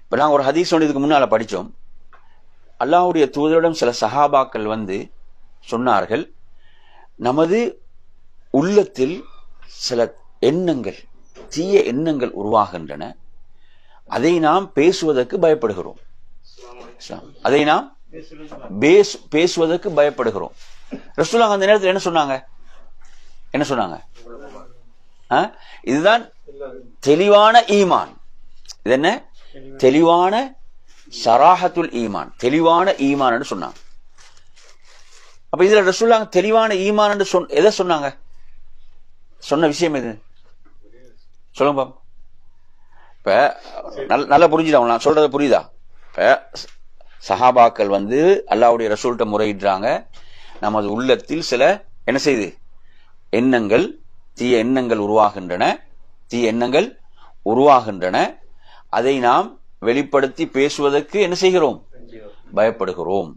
இப்ப நாங்க ஒரு ஹதீஸ் இதுக்கு முன்னால படிச்சோம். அல்லாஹ்வுடைய தூதரிடம் சில சஹாபாக்கள் சொன்னார்கள், நமது உள்ளத்தில் சில எண்ணங்கள், தீய எண்ணங்கள் உருவாகின்றன, அதை நாம் பேசுவதற்கு பயப்படுகிறோம். அதை நாம் பேசுவதற்கு பயப்படுகிறோம். ரசூலுல்லாஹ் அந்த நேரத்தில் என்ன சொன்னாங்க? இதுதான் தெளிவான ஈமான். இது என்ன? தெளிவான ஸராஹத்துல் ஈமான், தெளிவான ஈமான் என்று சொன்னாங்க. அப்ப இதுல ரசூலுல்லாஹ் தெளிவான ஈமான் என்று எதை சொன்னாங்க? சொன்ன விஷயம் எது? சொல்லுங்க பாப்போம். இப்ப நல்லா புரிஞ்சுதான் நான் சொல்றது புரியுதா? இப்ப சஹாபாக்கள் அல்லாஹ்வுடைய ரசூல்கிட்ட முறையிடுறாங்க, நமது உள்ளத்தில் சில என்ன செய்து எண்ணங்கள், தீய எண்ணங்கள் உருவாகின்றன. அதை நாம் வெளிப்படுத்தி பேசுவதற்கு என்ன செய்கிறோம்? பயப்படுகிறோம்.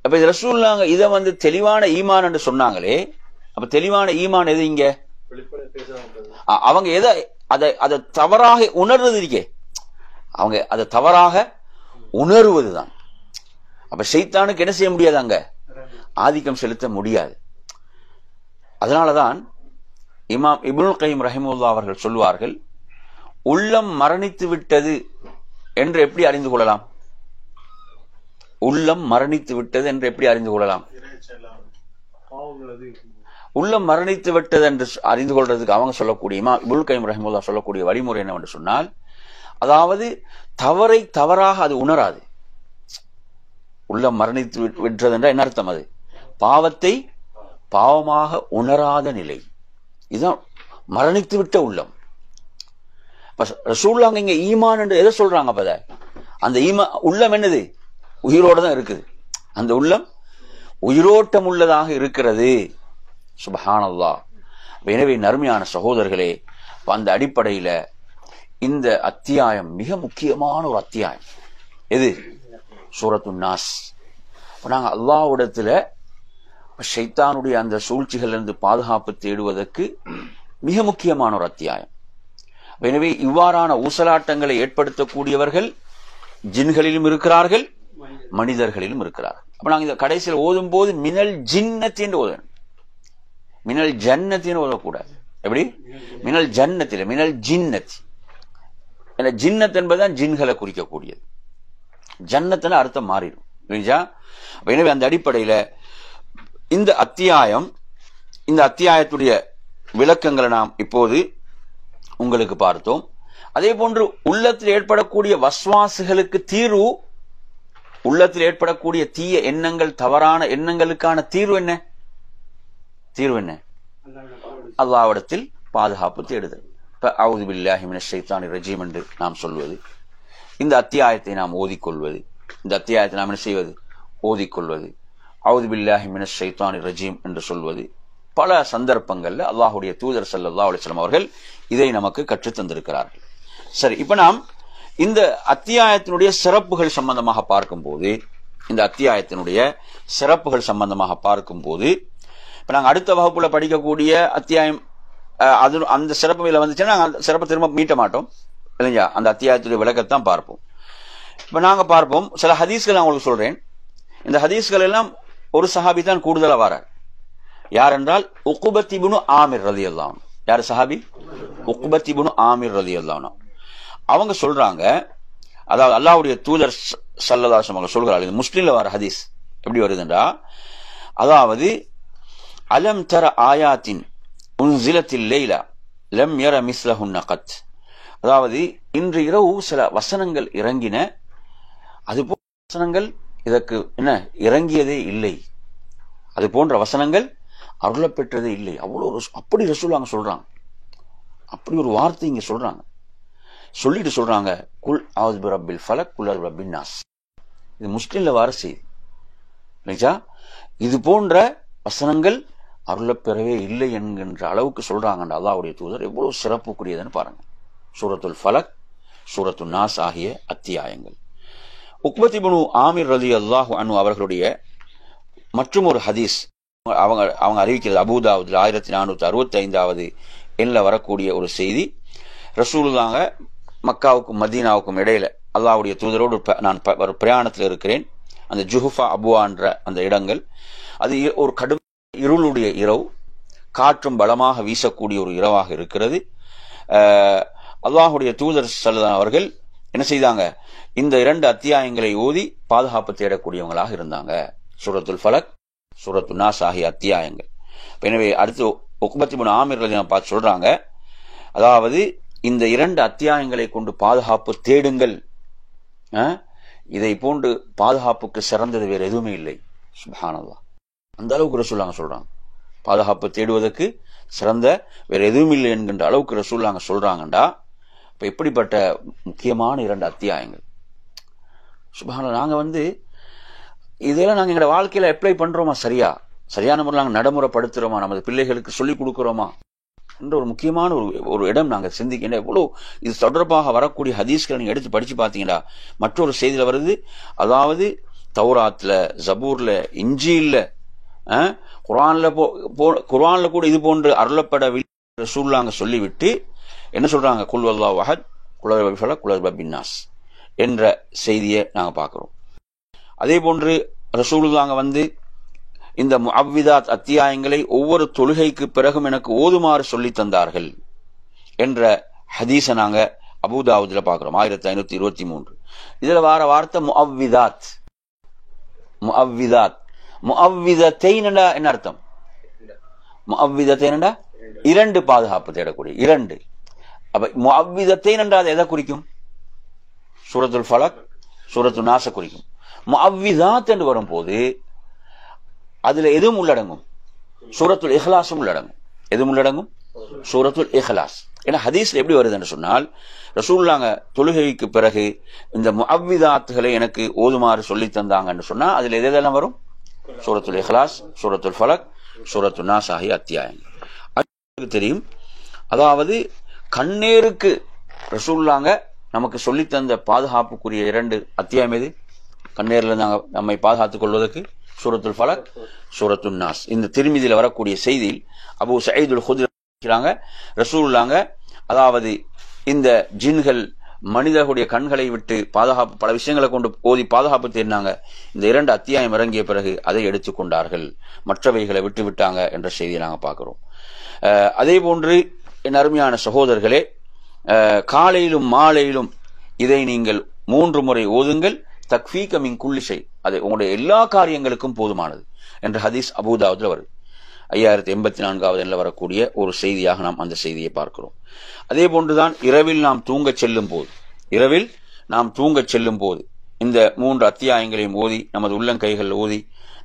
அப்ப ரசூலுல்லாஹ் இதை தெளிவான ஈமான் என்று சொன்னாங்களே, அப்ப தெளிவான ஈமான் எது இங்க? அவங்க அதை தவறாக உணர்வது இருக்கே, அவங்க அதை தவறாக உணர்வதுதான். அப்ப ஷைத்தானுக்கு என்ன செய்ய முடியாது? அங்க ஆதிக்கம் செலுத்த முடியாது. அதனாலதான் இமாம் இப்னுல் கைம் ரஹிமஹுல்லாஹ் அவர்கள் சொல்வார்கள், உள்ளம் மரணித்து விட்டது என்று எப்படி அறிந்து கொள்ளலாம்? உள்ளம் மரணித்து விட்டது என்று எப்படி அறிந்து கொள்ளலாம்? உள்ளம் மரணித்து விட்டது என்று அறிந்து கொள்றதுக்கு அவங்க சொல்லக்கூடிய இமாம் இப்னுல் கைம் ரஹிமஹுல்லாஹ் சொல்லக்கூடிய வழிமுறை என்னவென்று சொன்னால், அதாவது தவறை தவறாக அது உணராது. உள்ளம் மரணித்து விட்டது என்ற என்ன அர்த்தம்? அது பாவத்தை பாவமாக உணராத நிலை. இதுதான் மரணித்து விட்ட உள்ளம். ரசூலுல்லாஹ் இங்க ஈமான் என்று எதை சொல்றாங்க? அப்ப அந்த உள்ளம் என்னது? உயிரோட தான் இருக்குது. அந்த உள்ளம் உயிரோட்டம் உள்ளதாக இருக்கிறது. சுப்ஹானல்லாஹ். எனவே நறுமையான சகோதரர்களே, அந்த அடிப்படையில இந்த அத்தியாயம் மிக முக்கியமான ஒரு அத்தியாயம். எது? சூரத்துன் நாஸ். நாங்க அல்லாஹ்விடத்துல ஷைத்தானுடைய அந்த சூழ்ச்சிகளிலிருந்து பாதுகாப்பு தேடுவதற்கு மிக முக்கியமான ஒரு அத்தியாயம். எனவே இவ்வாறான ஊசலாட்டங்களை ஏற்படுத்தக்கூடியவர்கள் ஜின்களிலும் இருக்கிறார்கள், மனிதர்களிலும் இருக்கிறார்கள். அப்ப நாங்க இந்த கடைசியில் ஓதும் போது மினல் ஜின்னத்தின் ஓதணும், மினல் ஜன்னத்தின் ஓதக்கூடாது. எப்படி? மினல் ஜன்னத்தில், மினல் ஜின்னத்தி. ஜின்னத் என்பதுதான் ஜின்களை குறிக்கக்கூடியது. ஜன்னத்துல அர்த்தம் மாறிடும். எனவே அந்த அடிப்படையில இந்த அத்தியாயத்துடைய விளக்கங்களை நாம் இப்போது உங்களுக்கு பார்த்தோம். அதே போன்று உள்ளத்தில் ஏற்படக்கூடிய வஸ்வாசுகளுக்கு தீர்வு, உள்ளத்தில் ஏற்படக்கூடிய தீய எண்ணங்கள், தவறான எண்ணங்களுக்கான தீர்வு என்ன? அல்லாஹ்விடத்தில் பாதுகாப்பு தேடுதல். அஊது பில்லாஹி மினஷ் ஷைத்தானிர் ரஜீம் என்று நாம் சொல்வது, இந்த அத்தியாயத்தை நாம் ஓதிக்கொள்வது, இந்த அத்தியாயத்தை நாம் என்ன செய்வது? ஓதிக்கொள்வது. அஊது பில்லாஹி மினஷ் ஷைத்தானிர் ரஜீம் என்று சொல்வது பல சந்தர்ப்பங்கள்ல அல்லாஹ்வுடைய தூதர் ஸல்லல்லாஹு அலைஹி வஸல்லம் அவர்கள் இதை நமக்கு கற்றுத் தந்திருக்கிறார்கள். சரி, இப்ப நாம் இந்த அத்தியாயத்தினுடைய சிறப்புகள் சம்பந்தமாக பார்க்கும்போது, இப்ப நாங்க அடுத்த வகுப்புல படிக்கக்கூடிய அத்தியாயம் அது அந்த சிறப்பு வந்துச்சுன்னா நாங்க அந்த சிறப்பை திரும்ப மீட்ட மாட்டோம் இல்லையா? அந்த அத்தியாயத்துடைய விளக்கத்தான் பார்ப்போம். இப்ப நாங்க பார்ப்போம் சில ஹதீஸ்கள். நான் உங்களுக்கு சொல்றேன், இந்த ஹதீஸ்கள் எல்லாம் ஒரு சஹாபி தான் கூடுதலா வரார். யார் என்றால் உக்பத் இப்னு ஆமிர் ரலியல்லாஹு அன்ஹு. யார் சஹாபி? உக்பத் இப்னு ஆமிர் ரலியல்லாஹு அன்ஹு. அவங்க சொல்றாங்க, அதாவது அல்லாஹ்வுடைய தூதர் ஸல்லல்லாஹு அலைஹி வஸல்லம் சொல்கிறார்கள், இது முஸ்லிம்ல வர ஹதீஸ். எப்படி வருதுன்றா, அதாவது அலம் தர ஆயாத்தின் உன்சிலத்தில் லைலா லம் யர மிஸ்லஹுன்ன கத். அதாவது இன்று இரவு சில வசனங்கள் இறங்கின, அதுபோன்ற வசனங்கள் இதற்கு என்ன இறங்கியதே இல்லை, அது போன்ற வசனங்கள் அருளப்பெற்றதே இல்லை. அப்படி ரசூலுல்லாஹ் சொல்றாங்க. அப்படி ஒரு வார்த்தை இங்க சொல்றாங்க. சொல்லிட்டு சொல்றாங்க, குல் அஊது பிரப்பில் ஃபலக் குல் அஊது பிரப்பின் நாஸ். இது முஸ்லிம்ல வர செய்தி. இது போன்ற வசனங்கள் அருளப்பெறவே இல்லை என்கின்ற அளவுக்கு சொல்றாங்க. அல்லாஹ்வுடைய தூதர் எவ்வளவு சிறப்புக்குரியதுன்னு பாருங்க. சூரத்துல் ஃபலக், சூரத்துன் நாஸ் ஆகிய அத்தியாயங்கள். உக்பத் இப்னு ஆமிர் ரலியல்லாஹு அன்ஹு அவர்களுடைய மற்றும் ஒரு ஹதீஸ் அவங்க அறிவிக்கிறது. அபூதாவுதுல 1465வது எண்ணில் வரக்கூடிய ஒரு செய்தி. ரசூலுல்லாஹ் மக்காவுக்கும் மதீனாவுக்கும் இடையில அல்லாஹ்வுடைய தூதரோடு நான் ஒரு பிரயாணத்தில் இருக்கிறேன். அந்த ஜுஹுஃபா அபுவான்ற அந்த இடங்கள், அது ஒரு கடும் இருளுடைய இரவு, காற்றும் பலமாக வீசக்கூடிய ஒரு இரவாக இருக்கிறது. அல்லாஹ்வுடைய தூதர் ஸல்லல்லாஹு அவர்கள் என்ன செய்தாங்க? இந்த 2 அத்தியாயங்களை ஓதி பாதுகாப்பு தேடக்கூடியவங்களாக இருந்தாங்க. சூரத்துல் ஃபலக், சூரத்துன் நாஸ் ஆகிய அத்தியாயங்கள். எனவே அடுத்து உக்பத் இப்னு ஆமிர் ரலியல்லாஹு பார்த்து சொல்றாங்க, அதாவது இந்த 2 அத்தியாயங்களை கொண்டு பாதுகாப்பு தேடுங்கள், இதை போன்று பாதுகாப்புக்கு சிறந்தது வேறு எதுவுமே இல்லை. சுப்ஹானல்லாஹ். அந்த அளவுக்கு ரசூலுல்லாஹ் சொல்றாங்க, பாதுகாப்பு தேடுவதற்கு சிறந்த வேற எதுவும் இல்லை என்கின்ற அளவுக்கு ரசூலுல்லாஹ் சொல்றாங்கண்டா, இப்ப இப்படிப்பட்ட முக்கியமான 2 அத்தியாயங்கள். சுப்ஹானல்லாஹ், நாங்க இதெல்லாம் நாங்க எங்களோட வாழ்க்கையில அப்ளை பண்றோமா? சரியான முறையில் நாங்க நடைமுறைப்படுத்துறோமா? நமது பிள்ளைகளுக்கு சொல்லிக் கொடுக்கிறோமா என்ற ஒரு முக்கியமான ஒரு இடம் நாங்க சிந்திக்கின்ற. எவ்வளவு இது தொடர்பாக வரக்கூடிய ஹதீஸ்களை நீங்க எடுத்து படிச்சு பாத்தீங்கன்னா மற்றொரு செய்தியில வருது, அதாவது தௌராத்ல, ஜபூர்ல, இஞ்சில்ல, குர்ஆன்ல கூட இது போன்று அருளப்படவில்லை ரசூலுல்லாஹ் சொல்லிவிட்டு என்ன சொல்றாங்க? குல் வல்லாஹு அஹத், குல் ஹுவல் ஃபலக், குல் ஹுவல் பின்னாஸ் என்ற செய்தியை நாங்க பார்க்கிறோம். அதே போன்று ரசூலுல்லாஹ் இந்த முஅவ்விதாத் அத்தியாயங்களை ஒவ்வொரு தொழுகைக்கு பிறகும் எனக்கு ஓதுமாறு சொல்லி தந்தார்கள் என்ற ஹதீஸை நாங்க அபூதாவுதுல பார்க்கிறோம், 1523. இதுல வார வார்த்தை முஅவ்விதாத். முஅவ்விதத்தைன் என்ன அர்த்தம்? முஅவ்விதத்தைன் 2 பாதுகாப்பு தேடக்கூடிய 2. அப்ப முஅவ்விதத்தைன் என்றால் எதை குறிக்கும்? சூரத்துல் ஃபலக், சூரத்துல் நாஸ குறிக்கும். முஅவ்விதாத் என்று வரும்போது அதுல எதுவும் உள்ளடங்கும்? சூரத்துல் இஹ்லாஸும் உள்ளடங்கும். எதுவும் உள்ளடங்கும்? சூரத்துல் இஹ்லாஸ். ஏன்னா ஹதீஸ்ல எப்படி வருதுன்னு சொன்னால், ரசூலுல்லாஹ் தொழுகைக்கு பிறகு இந்த முஅவ்விதாத்துகளை எனக்கு ஓதுமாறு சொல்லி தந்தாங்கன்னு சொன்னா அதுல எதெல்லாம் வரும்? சூரத்துல் இஹ்லாஸ், சூரத்துல் ஃபலக், சூரத்துல் நாஸ் ஆகிய அத்தியாயங்கள் தெரியும். அதாவது கண்ணேருக்கு ரசூலுல்லாஹ் நமக்கு சொல்லி தந்த பாதுகாப்புக்குரிய 2 அத்தியாயம் எது? கண்ணேர்ல நம்மை பாதுகாத்துக் கொள்வதற்கு சூரத்துல் ஃபலக், சூரத்துல் நாஸ். இந்த திர்மிதியில வரக்கூடிய செய்தியில் அபூ சயீதுல் குத்ரி இருக்கிறாங்க, ரசூலுல்லாஹ் அதாவது இந்த ஜின்கள் மனிதர்களுடைய கண்களை விட்டு பாதுகாப்பு பல விஷயங்களை கொண்டு ஓதி பாதுகாப்பு தேடினாங்க. இந்த 2 அத்தியாயம் இறங்கிய பிறகு அதை எடுத்துக்கொண்டார்கள், மற்றவைகளை விட்டு விட்டாங்க என்ற செய்தியை நாங்க பார்க்கிறோம். அதே போன்று என் அருமையான சகோதரர்களே, காலையிலும் மாலையிலும் இதை நீங்கள் 3 முறை ஓதுங்கள், தக்ஃபீக மின் குல்லி ஷை, அது உங்களுடைய எல்லா காரியங்களுக்கும் போதுமானது என்ற ஹதீஸ் அபூதாவுதுல வருது. 5084வது வரக்கூடிய ஒரு செய்தியாக நாம் அந்த செய்தியை பார்க்கிறோம். அதே போன்றுதான் இரவில் நாம் தூங்கச் செல்லும் போது இந்த 3 அத்தியாயங்களையும் ஓதி நமது உள்ளங்கைகள் ஓதி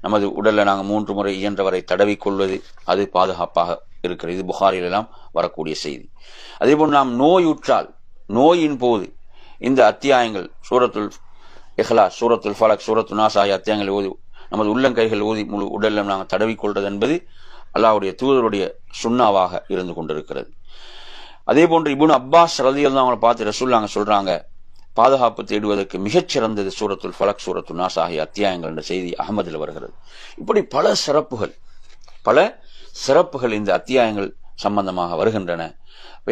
நமது உடல்ல நாங்கள் 3 முறை இயன்றவரை தடவிக்கொள்வது அது பாதுகாப்பாக இருக்கிறது. இது புகாரிலெல்லாம் வரக்கூடிய செய்தி. அதே போன்று நாம் நோயுற்றால், நோயின் போது இந்த அத்தியாயங்கள் சூரத்துல் இஹ்லாஸ், சூரத்துல் ஃபலக், சூரத்துல் நாஸ் ஆகிய அத்தியாயங்களை ஓதி நமது உள்ளங்கைகள் ஓதி முழு உடலில் நாங்கள் தடவிக்கொள்வது என்பது அல்லாஹ்வுடைய தூதருடைய சுன்னாவாக இருந்து கொண்டிருக்கிறது. அதே போன்று இப்னு அப்பாஸ் ரலியல்லாஹு அன்ஹு பார்த்து ரசூலுல்லாஹ் சொல்றாங்க, பாதுகாப்பு தேடுவதற்கு மிகச்சிறந்தது சூரத்துல் ஃபலக், சூரத்துல் நாஸ் ஆகிய அத்தியாயங்கள் என்ற செய்தி அஹ்மதில் வருகிறது. இப்படி பல சிறப்புகள் இந்த அத்தியாயங்கள் சம்பந்தமாக வருகின்றன.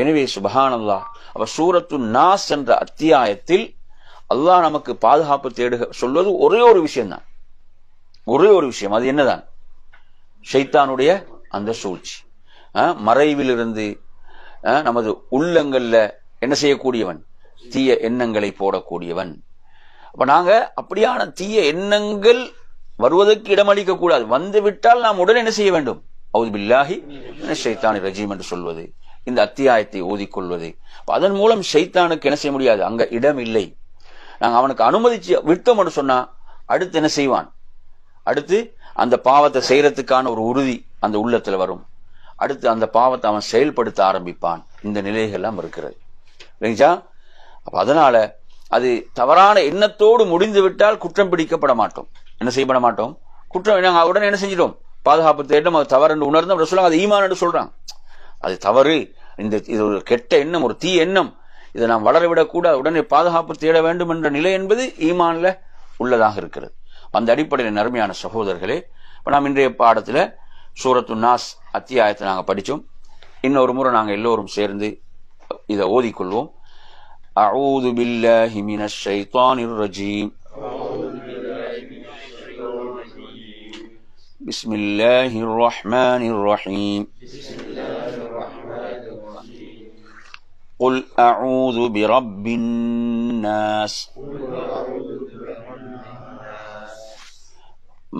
எனவே சுப்ஹானல்லாஹ், அப்ப சூரத்துல் நாஸ் என்ற அத்தியாயத்தில் அல்லாஹ் நமக்கு பாதுகாப்பு தேடுக சொல்வது ஒரே ஒரு விஷயம்தான், ஒரே ஒரு விஷயம். அது என்னதான்? ஷைத்தானுடைய அந்த சூழ்ச்சி, மறைவிலிருந்து நமது உள்ளங்கள்ல என்ன செய்யக்கூடியவன்? தீய எண்ணங்களை போடக்கூடியவன். அப்ப நாங்க அப்படியான தீய எண்ணங்கள் வருவதற்கு இடமளிக்க கூடாது. வந்து விட்டால் நாம் உடனே என்ன செய்ய வேண்டும்? அவுது பில்லாஹி மினஷ் ஷைத்தானிர் ரஜீம் என்று சொல்வது, இந்த அத்தியாயத்தை ஓதிக்கொள்வது. அதன் மூலம் ஷைத்தானுக்கு என்ன செய்ய முடியாது? அங்க இடம் இல்லை. நாங்க அவனுக்கு அனுமதிச்சு விட்டோம் என்று சொன்னா அடுத்து என்ன செய்வான்? அடுத்து அந்த பாவத்தை செய்யறதுக்கான ஒரு உறுதி அந்த உள்ளத்துல வரும். அடுத்து அந்த பாவத்தை அவன் செயல்படுத்த ஆரம்பிப்பான். இந்த நிலைகள்லாம் இருக்கிறது இல்லைங்களா? அப்ப அதனால அது தவறான எண்ணத்தோடு முடிந்து விட்டால் குற்றம் பிடிக்கப்பட மாட்டோம். என்ன செய்யப்பட மாட்டோம்? குற்றம் நாங்க உடனே என்ன செஞ்சிட்டோம்? பாதுகாப்பு தேடும். அது தவறு என்று உணர்ந்தோம். ரசூலுல்லாஹ் அது ஈமான் என்று சொல்றாங்க. அது தவறு, இது ஒரு கெட்ட எண்ணம், ஒரு தீ எண்ணம், இதை நாம் வளரவிடக்கூடாது, உடனே பாதுகாப்பு தேட வேண்டும் என்ற நிலை என்பது ஈமான்ல உள்ளதாக இருக்கிறது. அந்த அடிப்படையில் அருமையான சகோதரர்களே, இப்ப நாம் இன்றைய பாடத்துல சூரத்துல் நாஸ் அத்தியாயத்தை நாங்க படிச்சோம். இன்னொரு முறை நாங்க எல்லோரும் சேர்ந்து இதை ஓதிக்கொள்வோம். அஊது பில்லாஹி மினஷ் ஷைத்தானிர் ரஜீம். பிஸ்மில்லாஹிர் ரஹ்மானிர் ரஹீம். قل أعوذ برب الناس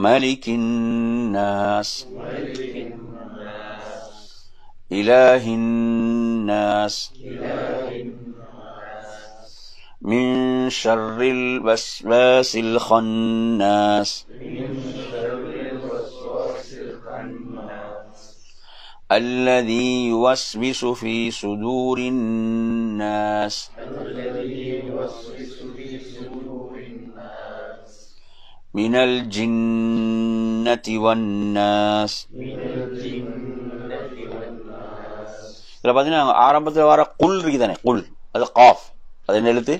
ملك الناس إله الناس من شر الوسواس الخناس الذي يوسوس في صدور الناس من الجنة والناس. இதில் பார்த்தீங்கன்னா ஆரம்பத்தில் வர குல் இருக்குதானே, குல் அது காஃப், அது என்ன எழுத்து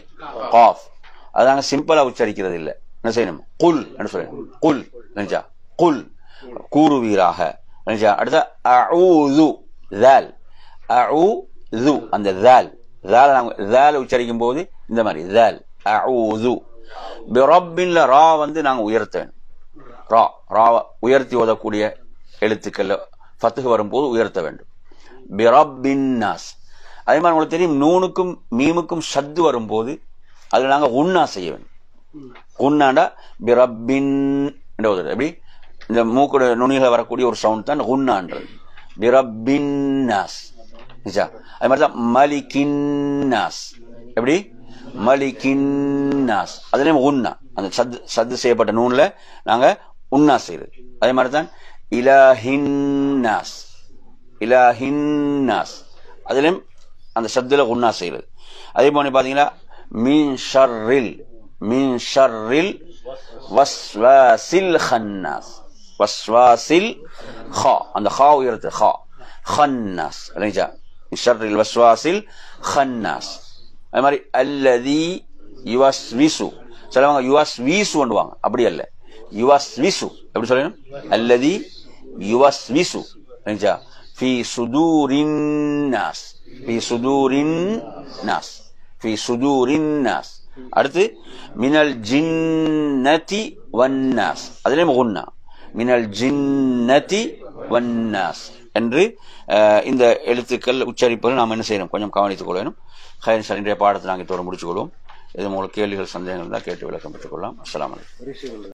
காஃப், அது நாங்கள் சிம்பிளா உச்சரிக்கிறது இல்லை. என்ன செய்யணும்? குல் என்று சொல்லணும். குல் நினைச்சா குல் கூறுவீராக நினைச்சா. அடுத்த அஊது தால், அஊது அந்த தால், தால் நாங்கள் தால் உச்சரிக்கும் போது இந்த மாதிரி தால் அஊது. பிரப்பின்ல ரா வந்து நாங்கள் உயர்த்த வேணும். ரா ராவை உயர்த்தி ஓதக்கூடிய எழுத்துக்கள் ஃபத்ஹ் வரும்போது உயர்த்த வேண்டும். பிரப்பின் நாஸ். அதே மாதிரி உங்களுக்கு தெரியும், நூனுக்கும் மீமுக்கும் ஷத்து வரும்போது அதுல நாங்கள் உன்னா செய்ய வேண்டும். உன்னாண்டா பிரப்பின் எப்படி இந்த மூக்குட நுனிகளை வரக்கூடிய ஒரு சவுண்ட் தான் உன்னான்றது. பிரப்பின் நாஸ். அதே மாதிரி தான் மலிகின்னாஸ். எப்படி மலிகின்னாஸ், அதுலயும் உன்னா அந்த சத்து செய்யப்பட்ட நூன்ல நாங்க உன்னா செய்யறது. அதே மாதிரி தான் இலாஹின்னாஸ், இலாஹின்னாஸ் அதுலயும் அந்த சத்துல உன்னா செய்யறது. அதே மாதிரி பாத்தீங்கன்னா மின் ஷர்ரில், மின் ஷர்ரில் வஸ்வாசில் ஹன்னாஸ், வஸ்வாசில் ஹா அந்த ஹா உயர்த்து ஹா ஹன்னாஸ் இல்லைங்களா. ஷர்ரில் வஸ்வாசில் ஹன்னாஸ். அது மாதிரி அல்லதி யுவஸ்விசு, சிலவங்க யுவஸ்வீசு பண்ணுவாங்க, அப்படி அல்ல யுவஸ்விசு. எப்படி சொல்லணும்? அல்லதி யுவஸ்விசு இல்லைங்களா. ஃபி சுதூரின் நாஸ், ஃபி சுதூரின் நாஸ், ஃபி சுதூரின் நாஸ். அடுத்து மினல் ஜின்னதி வன்னாஸ், அதுலயும் குன்னா மினல் ஜின்னதி வன்னாஸ் என்று இந்த எழுத்துக்கள் உச்சரிப்புகள் நாம் என்ன செய்யணும், கொஞ்சம் கவனித்துக் கொள்ளணும். இன்றைய பாடத்தை நாங்கள் இதோடு முடிச்சுக் கொள்வோம். இது உங்களுக்கு கேள்விகள் சந்தேகங்கள் தான் கேட்டு விளக்கம் பெற்றுக் கொள்ளலாம். அஸ்ஸலாமு அலைக்கும்.